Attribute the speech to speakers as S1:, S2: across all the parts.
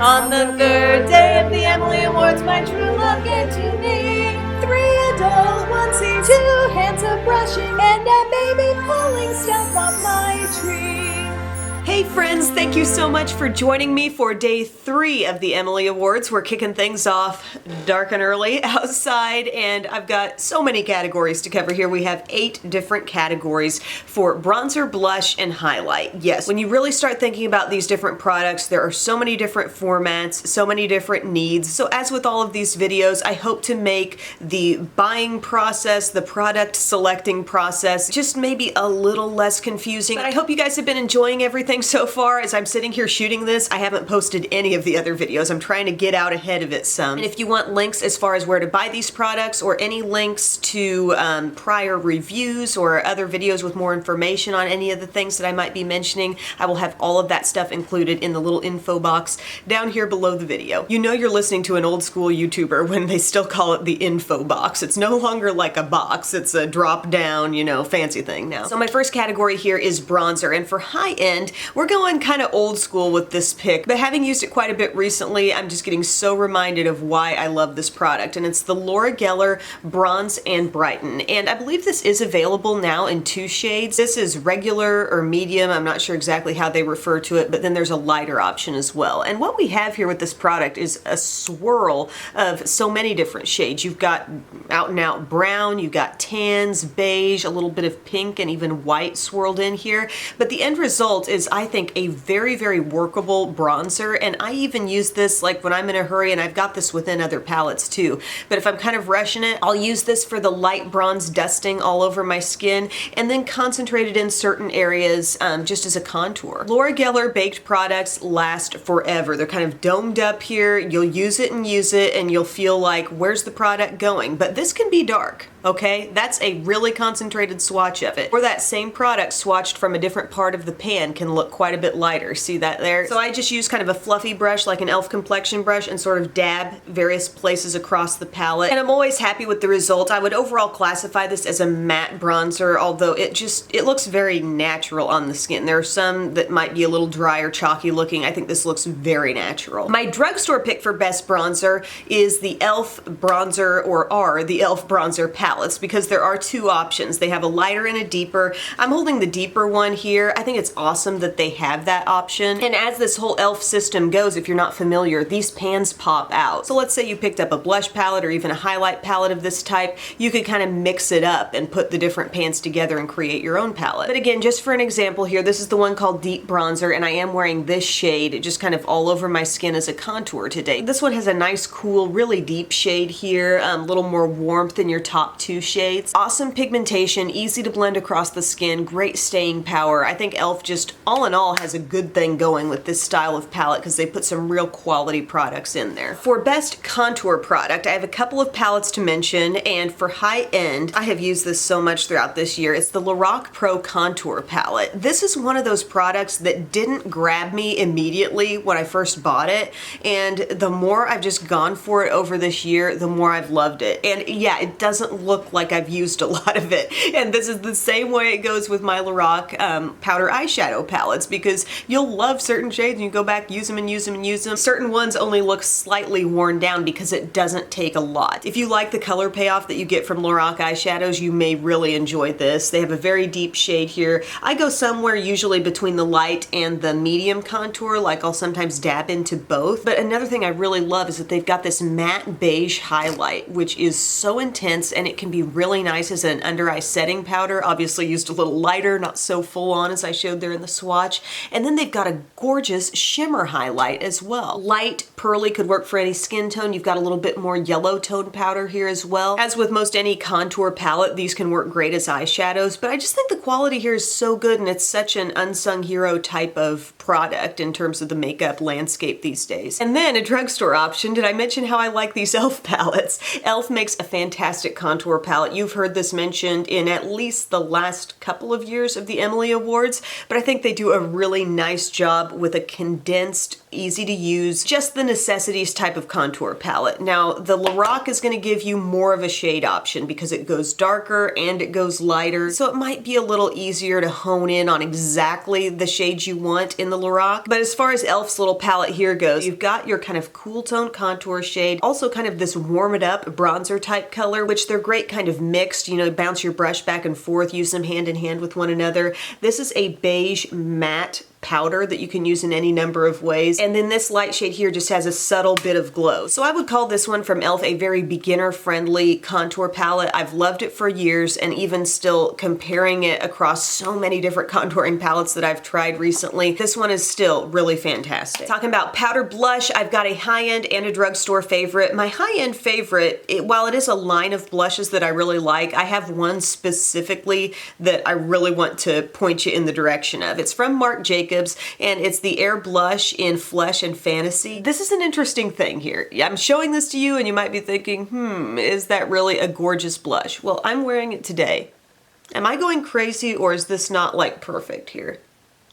S1: On the third day of the Emily Awards, my true love gave to me 3 adult onesies, 2 hands of brushing, and a baby pulling stuff off my tree. Hey friends, thank you so much for joining me for day 3 of the Emily Awards. We're kicking things off dark and early outside, and I've got so many categories to cover here. We have 8 different categories for bronzer, blush, and highlight. Yes, when you really start thinking about these different products, there are so many different formats, so many different needs. So as with all of these videos, I hope to make the buying process, the product selecting process, just maybe a little less confusing. But I hope you guys have been enjoying everything so far. As I'm sitting here shooting this, I haven't posted any of the other videos. I'm trying to get out ahead of it some. And if you want links as far as where to buy these products, or any links to prior reviews or other videos with more information on any of the things that I might be mentioning, I will have all of that stuff included in the little info box down here below the video. You know you're listening to an old school YouTuber when they still call it the info box. It's no longer like a box, it's a drop down, you know, fancy thing now. So my first category here is bronzer, and for high end, we're going kind of old school with this pick, but having used it quite a bit recently, I'm just getting so reminded of why I love this product, and it's the Laura Geller Bronze and Brighten, and I believe this is available now in 2 shades. This is regular or medium, I'm not sure exactly how they refer to it, but then there's a lighter option as well. And what we have here with this product is a swirl of so many different shades. You've got out and out brown, you've got tans, beige, a little bit of pink, and even white swirled in here, but the end result is, I think, a very, very workable bronzer, and I even use this like when I'm in a hurry, and I've got this within other palettes too, but if I'm kind of rushing it, I'll use this for the light bronze dusting all over my skin, and then concentrate it in certain areas just as a contour. Laura Geller baked products last forever. They're kind of domed up here. You'll use it, and you'll feel like, where's the product going? But this can be dark. Okay, that's a really concentrated swatch of it. Or that same product swatched from a different part of the pan can look quite a bit lighter. See that there? So I just use kind of a fluffy brush, like an e.l.f. complexion brush, and sort of dab various places across the palette. And I'm always happy with the result. I would overall classify this as a matte bronzer, although it looks very natural on the skin. There are some that might be a little dry or chalky looking. I think this looks very natural. My drugstore pick for best bronzer is the e.l.f. bronzer, or the e.l.f. bronzer palette. Because there are 2 options. They have a lighter and a deeper. I'm holding the deeper one here. I think it's awesome that they have that option. And as this whole e.l.f. system goes, if you're not familiar, these pans pop out. So let's say you picked up a blush palette or even a highlight palette of this type, you could kind of mix it up and put the different pans together and create your own palette. But again, just for an example here, this is the one called Deep Bronzer, and I am wearing this shade just kind of all over my skin as a contour today. This one has a nice, cool, really deep shade here, a little more warmth in your top 2 shades. Awesome pigmentation, easy to blend across the skin, great staying power. I think e.l.f. just all in all has a good thing going with this style of palette because they put some real quality products in there. For best contour product, I have a couple of palettes to mention, and for high end, I have used this so much throughout this year. It's the Lorac Pro Contour Palette. This is one of those products that didn't grab me immediately when I first bought it, and the more I've just gone for it over this year, the more I've loved it. And yeah, it doesn't look like I've used a lot of it. And this is the same way it goes with my Lorac powder eyeshadow palettes, because you'll love certain shades and you go back, use them and use them and use them. Certain ones only look slightly worn down because it doesn't take a lot. If you like the color payoff that you get from Lorac eyeshadows, you may really enjoy this. They have a very deep shade here. I go somewhere usually between the light and the medium contour, like I'll sometimes dab into both. But another thing I really love is that they've got this matte beige highlight, which is so intense, and it can be really nice as an under eye setting powder. Obviously used a little lighter, not so full on as I showed there in the swatch. And then they've got a gorgeous shimmer highlight as well. Light, pearly, could work for any skin tone. You've got a little bit more yellow tone powder here as well. As with most any contour palette, these can work great as eyeshadows, but I just think the quality here is so good, and it's such an unsung hero type of product in terms of the makeup landscape these days. And then a drugstore option. Did I mention how I like these e.l.f. palettes? e.l.f. makes a fantastic contour palette. You've heard this mentioned in at least the last couple of years of the Emily Awards, but I think they do a
S2: really nice job with a condensed, easy to use, just the necessities type of contour palette. Now, the Lorac is going to give you more of a shade option because it goes darker and it goes lighter, so it might be a little easier to hone in on exactly the shades you want in the Lorac. But as far as e.l.f.'s little palette here goes, you've got your kind of cool tone contour shade, also kind of this warm it up bronzer type color, which they're great kind of mixed, you know, bounce your brush back and forth, use them hand in hand with one another. This is a beige matte powder that you can use in any number of ways. And then this light shade here just has a subtle bit of glow. So I would call this one from e.l.f. a very beginner-friendly contour palette. I've loved it for years, and even still comparing it across so many different contouring palettes that I've tried recently, this one is still really fantastic. Talking about powder blush, I've got a high-end and a drugstore favorite. My high-end favorite, while it is a line of blushes that I really like, I have one specifically that I really want to point you in the direction of. It's from Marc Jacobs, and it's the Air Blush in Flesh and Fantasy. This is an interesting thing here. I'm showing this to you and you might be thinking, is that really a gorgeous blush? Well, I'm wearing it today. Am I going crazy, or is this not like perfect here?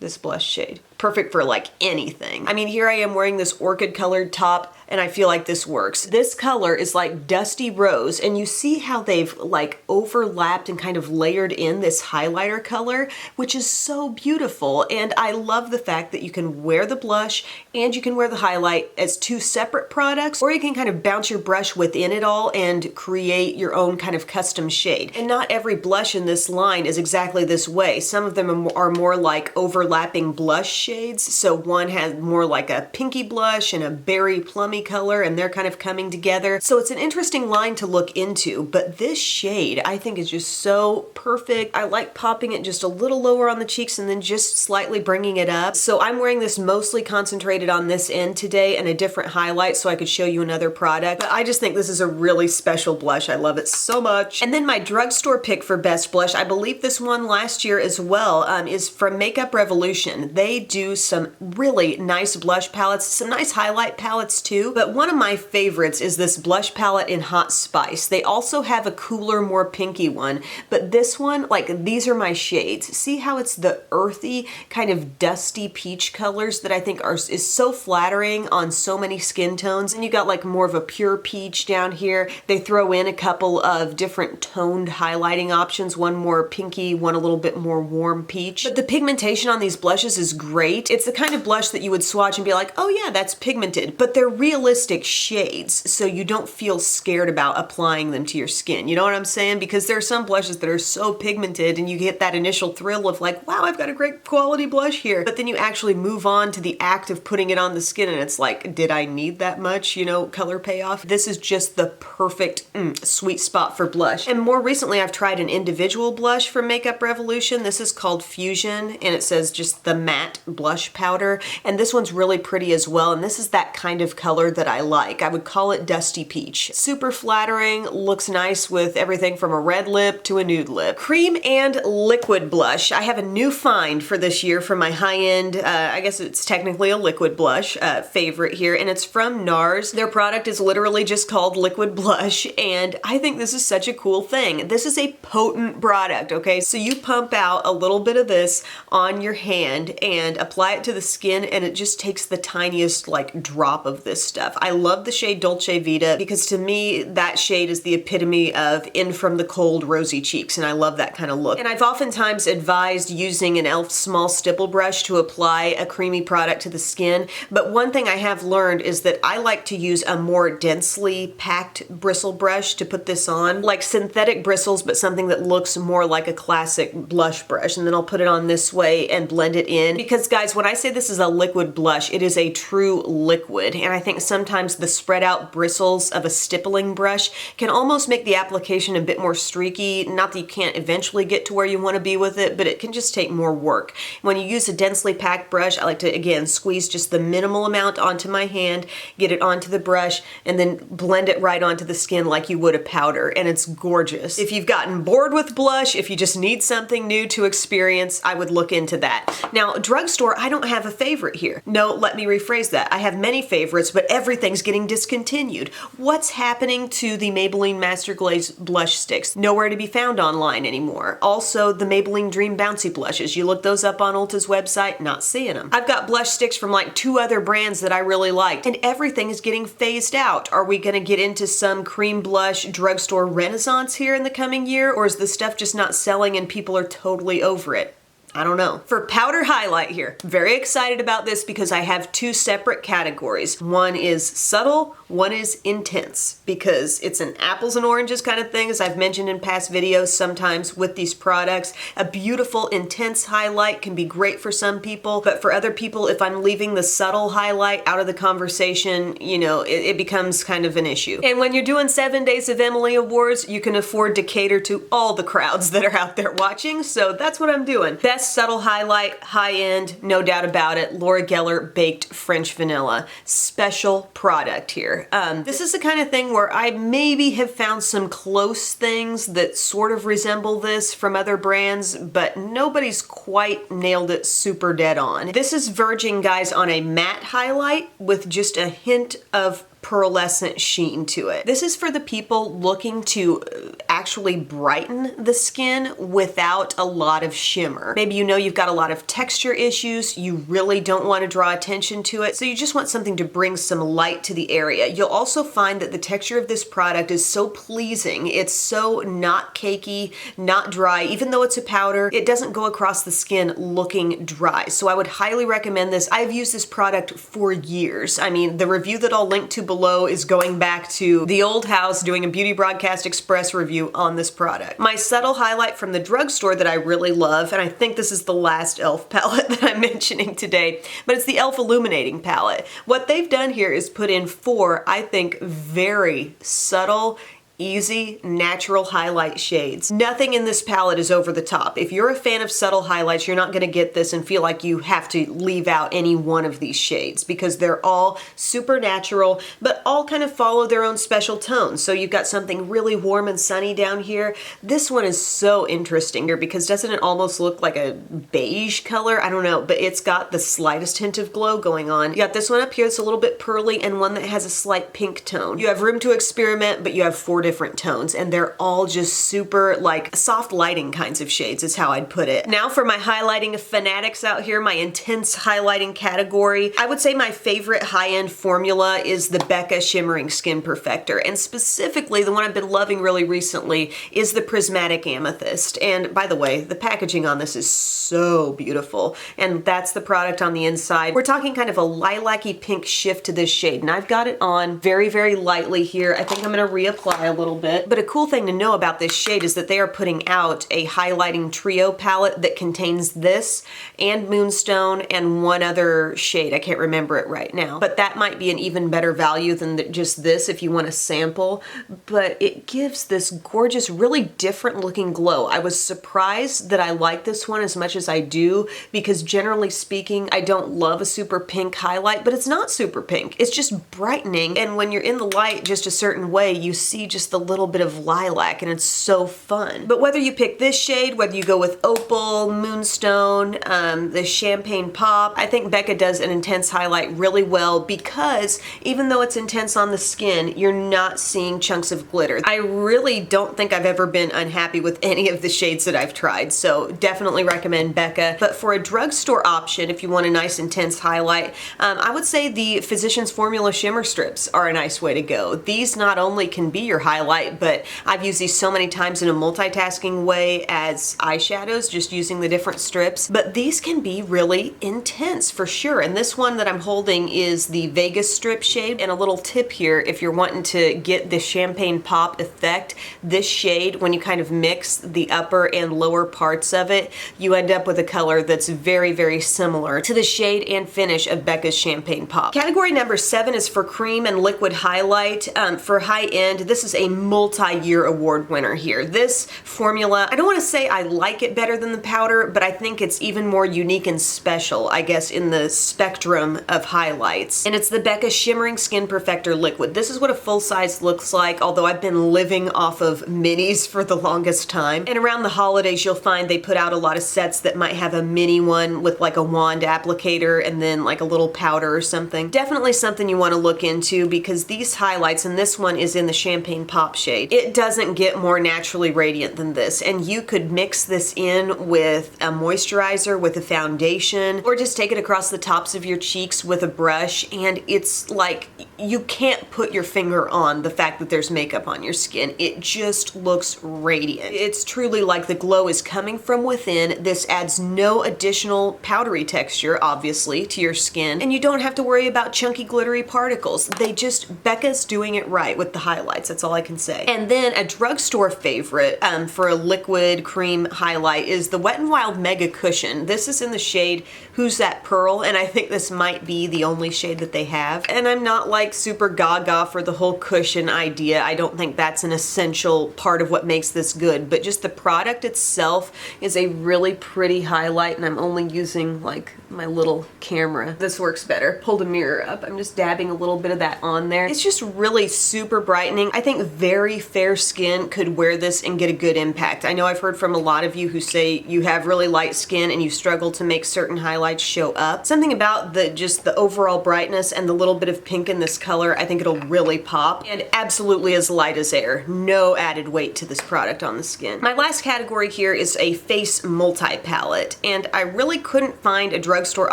S2: This blush shade. Perfect for like anything. I mean, here I am wearing this orchid colored top, and I feel like this works. This color is like dusty rose, and you see how they've like overlapped and kind of layered in this highlighter color, which is so beautiful. And I love the fact that you can wear the blush and you can wear the highlight as two separate products, or you can kind of bounce your brush within it all and create your own kind of custom shade. And not every blush in this line is exactly this way. Some of them are more like overlapping blush shades. So one has more like a pinky blush and a berry plummy color, and they're kind of coming together. So it's an interesting line to look into, but this shade I think is just so perfect. I like popping it just a little lower on the cheeks and then just slightly bringing it up. So I'm wearing this mostly concentrated on this end today and a different highlight so I could show you another product. But I just think this is a really special blush. I love it so much. And then my drugstore pick for best blush, I believe this one last year as well, is from Makeup Revolution. They do some really nice blush palettes, some nice highlight palettes too, but one of my favorites is this blush palette in Hot Spice. They also have a cooler, more pinky one, but this one, like, these are my shades. See how it's the earthy, kind of dusty peach colors that I think is so flattering on so many skin tones. And you got like more of a pure peach down here. They throw in a couple of different toned highlighting options, one more pinky, one a little bit more warm peach. But the pigmentation on these blushes is great. It's the kind of blush that you would swatch and be like, oh yeah, that's pigmented, but they're realistic shades, so you don't feel scared about applying them to your skin. You know what I'm saying? Because there are some blushes that are so pigmented and you get that initial thrill of like, wow, I've got a great quality blush here. But then you actually move on to the act of putting it on the skin and it's like, did I need that much, you know, color payoff? This is just the perfect sweet spot for blush. And more recently, I've tried an individual blush from Makeup Revolution. This is called Fusion, and it says just the matte blush powder, and this one's really pretty as well, and this is that kind of color that I like. I would call it Dusty Peach. Super flattering, looks nice with everything from a red lip to a nude lip. Cream and liquid blush. I have a new find for this year for my high-end, I guess it's technically a liquid blush favorite here, and it's from NARS. Their product is literally just called Liquid Blush, and I think this is such a cool thing. This is a potent product, okay? So you pump out a little bit of this on your hand and apply it to the skin, and it just takes the tiniest like drop of this stuff. I love the shade Dolce Vita because to me that shade is the epitome of in from the cold rosy cheeks, and I love that kind of look. And I've oftentimes advised using an e.l.f. small stipple brush to apply a creamy product to the skin, but one thing I have learned is that I like to use a more densely packed bristle brush to put this on, like synthetic bristles, but something that looks more like a classic blush brush, and then I'll put it on this way and blend it in. Because guys, when I say this is a liquid blush, it is a true liquid, and I think sometimes the spread out bristles of a stippling brush can almost make the application a bit more streaky. Not that you can't eventually get to where you want to be with it, but it can just take more work. When you use a densely packed brush, I like to, again, squeeze just the minimal amount onto my hand, get it onto the brush, and then blend it right onto the skin like you would a powder, and it's gorgeous. If you've gotten bored with blush, if you just need something new to experience, I would look into that. that. Now, drugstore, I don't have a favorite here. No, let me rephrase that. I have many favorites, but everything's getting discontinued. What's happening to the Maybelline Master Glaze blush sticks? Nowhere to be found online anymore. Also, the Maybelline Dream Bouncy blushes. You look those up on Ulta's website, not seeing them. I've got blush sticks from like 2 other brands that I really liked, and everything is getting phased out. Are we gonna get into some cream blush drugstore renaissance here in the coming year, or is the stuff just not selling and people are totally over it? I don't know. For powder highlight here, very excited about this because I have 2 separate categories. One is subtle, one is intense, because it's an apples and oranges kind of thing, as I've mentioned in past videos sometimes with these products. A beautiful, intense highlight can be great for some people, but for other people, if I'm leaving the subtle highlight out of the conversation, you know, it becomes kind of an issue. And when you're doing 7 Days of Emily Awards, you can afford to cater to all the crowds that are out there watching, so that's what I'm doing. Best subtle highlight, high end, no doubt about it, Laura Geller Baked French Vanilla. Special product here. This is the kind of thing where I maybe have found some close things that sort of resemble this from other brands, but nobody's quite nailed it super dead on. This is verging, guys, on a matte highlight with just a hint of pearlescent sheen to it. This is for the people looking to actually brighten the skin without a lot of shimmer. Maybe you know you've got a lot of texture issues, you really don't want to draw attention to it, so you just want something to bring some light to the area. You'll also find that the texture of this product is so pleasing. It's so not cakey, not dry. Even though it's a powder, it doesn't go across the skin looking dry. So I would highly recommend this. I've used this product for years. I mean, the review that I'll link to below is going back to the old house doing a Beauty Broadcast Express review on this product. My subtle highlight from the drugstore that I really love, and I think this is the last e.l.f. palette that I'm mentioning today, but it's the e.l.f. Illuminating palette. What they've done here is put in 4, I think, very subtle, easy, natural highlight shades. Nothing in this palette is over the top. If you're a fan of subtle highlights, you're not gonna get this and feel like you have to leave out any one of these shades because they're all super natural, but all kind of follow their own special tones. So you've got something really warm and sunny down here. This one is so interesting here because doesn't it almost look like a beige color? I don't know, but it's got the slightest hint of glow going on. You got this one up here that's a little bit pearly and one that has a slight pink tone. You have room to experiment, but you have 4 different tones and they're all just super like soft lighting kinds of shades is how I'd put it. Now for my highlighting fanatics out here, my intense highlighting category, I would say my favorite high-end formula is the Becca Shimmering Skin Perfector, and specifically the one I've been loving really recently is the Prismatic Amethyst. And by the way, the packaging on this is so beautiful, and that's the product on the inside. We're talking kind of a lilac-y pink shift to this shade, and I've got it on very, very lightly here. I think I'm gonna reapply a little bit. But a cool thing to know about this shade is that they are putting out a highlighting trio palette that contains this and Moonstone and one other shade. I can't remember it right now. But that might be an even better value than just this if you want a sample. But it gives this gorgeous, really different looking glow. I was surprised that I like this one as much as I do because generally speaking, I don't love a super pink highlight, but it's not super pink. It's just brightening. And when you're in the light just a certain way, you see just the little bit of lilac and it's so fun. But whether you pick this shade, whether you go with Opal, Moonstone, the Champagne Pop, I think Becca does an intense highlight really well because even though it's intense on the skin, you're not seeing chunks of glitter. I really don't think I've ever been unhappy with any of the shades that I've tried, so definitely recommend Becca. But for a drugstore option, if you want a nice intense highlight, I would say the Physicians Formula Shimmer Strips are a nice way to go. These not only can be your highlight, but I've used these so many times in a multitasking way as eyeshadows, just using the different strips. But these can be really intense for sure. And this one that I'm holding is the Vegas strip shade. And a little tip here, if you're wanting to get the Champagne Pop effect, this shade, when you kind of mix the upper and lower parts of it, you end up with a color that's very, very similar to the shade and finish of Becca's Champagne Pop. Category number 7 is for cream and liquid highlight. For high end, this is a multi-year award winner here. This formula, I don't want to say I like it better than the powder, but I think it's even more unique and special, I guess, in the spectrum of highlights. And it's the Becca Shimmering Skin Perfector Liquid. This is what a full size looks like, although I've been living off of minis for the longest time. And around the holidays, you'll find they put out a lot of sets that might have a mini one with like a wand applicator and then like a little powder or something. Definitely something you want to look into, because these highlights, and this one is in the Champagne Pop shade, it doesn't get more naturally radiant than this. And you could mix this in with a moisturizer, with a foundation, or just take it across the tops of your cheeks with a brush, and it's like you can't put your finger on the fact that there's makeup on your skin. It just looks radiant. It's truly like the glow is coming from within. This adds no additional powdery texture, obviously, to your skin, and you don't have to worry about chunky glittery particles. Becca's doing it right with the highlights, that's all I can say. And then a drugstore favorite for a liquid cream highlight is the Wet n Wild Mega Cushion. This is in the shade Who's That Pearl, and I think this might be the only shade that they have. And I'm not like super gaga for the whole cushion idea. I don't think that's an essential part of what makes this good, but just the product itself is a really pretty highlight, and I'm only using like my little camera. This works better. Hold a mirror up. I'm just dabbing a little bit of that on there. It's just really super brightening. I think very fair skin could wear this and get a good impact. I know I've heard from a lot of you who say you have really light skin and you struggle to make certain highlights show up. Something about just the overall brightness and the little bit of pink in this color, I think it'll really pop, and absolutely as light as air. No added weight to this product on the skin. My last category here is a face multi-palette, and I really couldn't find a drugstore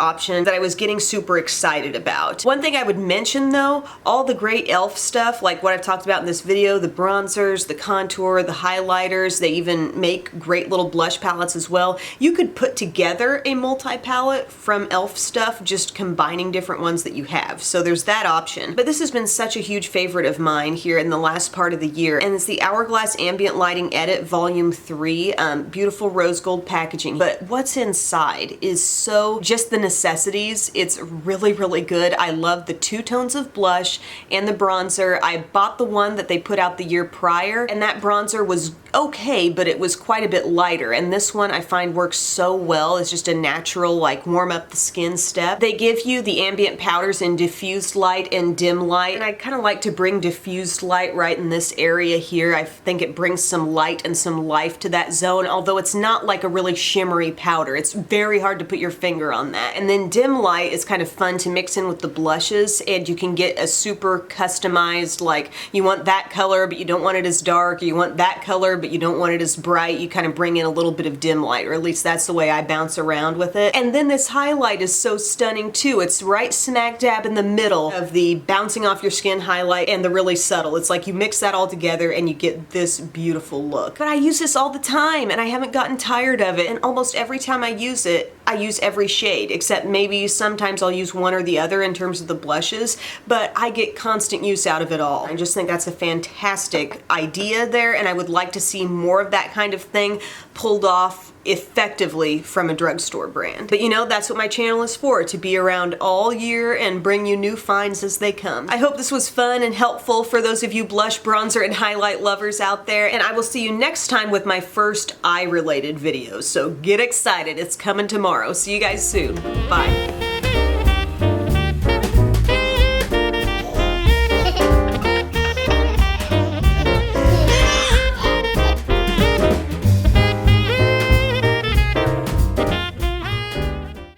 S2: option that I was getting super excited about. One thing I would mention though, all the great e.l.f. stuff, like what I've talked about in this video, the bronzers, the contour, the highlighters, they even make great little blush palettes as well. You could put together a multi-palette from e.l.f. stuff, just combining different ones that you have. So there's that option. But this has been such a huge favorite of mine here in the last part of the year, and it's the Hourglass Ambient Lighting Edit Volume 3. Beautiful rose gold packaging. But what's inside is so just the necessities. It's really, really good. I love the two tones of blush and the bronzer. I bought the one that they put out the year prior, and that bronzer was okay, but it was quite a bit lighter. And this one I find works so well. It's just a natural, like, warm up the skin step. They give you the ambient powders in diffused light and dim light, and I kind of like to bring diffused light right in this area here. I think it brings some light and some life to that zone, although it's not like a really shimmery powder. It's very hard to put your finger on that. And then dim light is kind of fun to mix in with the blushes, and you can get a super customized, like, you want that color but you don't want it as dark, or you want that color but you don't want it as bright. You kind of bring in a little bit of dim light, or at least that's the way I bounce around with it. And then this highlight is so stunning too. It's right smack dab in the middle of the bouncing off your skin highlight and the really subtle. It's like you mix that all together and you get this beautiful look. But I use this all the time and I haven't gotten tired of it, and almost every time I use it, I use every shade, except maybe sometimes I'll use one or the other in terms of the blushes, but I get constant use out of it all. I just think that's a fantastic idea there, and I would like to see more of that kind of thing pulled off effectively from a drugstore brand. But you know, that's what my channel is for, to be around all year and bring you new finds as they come. I hope this was fun and helpful for those of you blush, bronzer, and highlight lovers out there, and I will see you next time with my first eye-related video. So get excited, it's coming tomorrow. See you guys soon. Bye.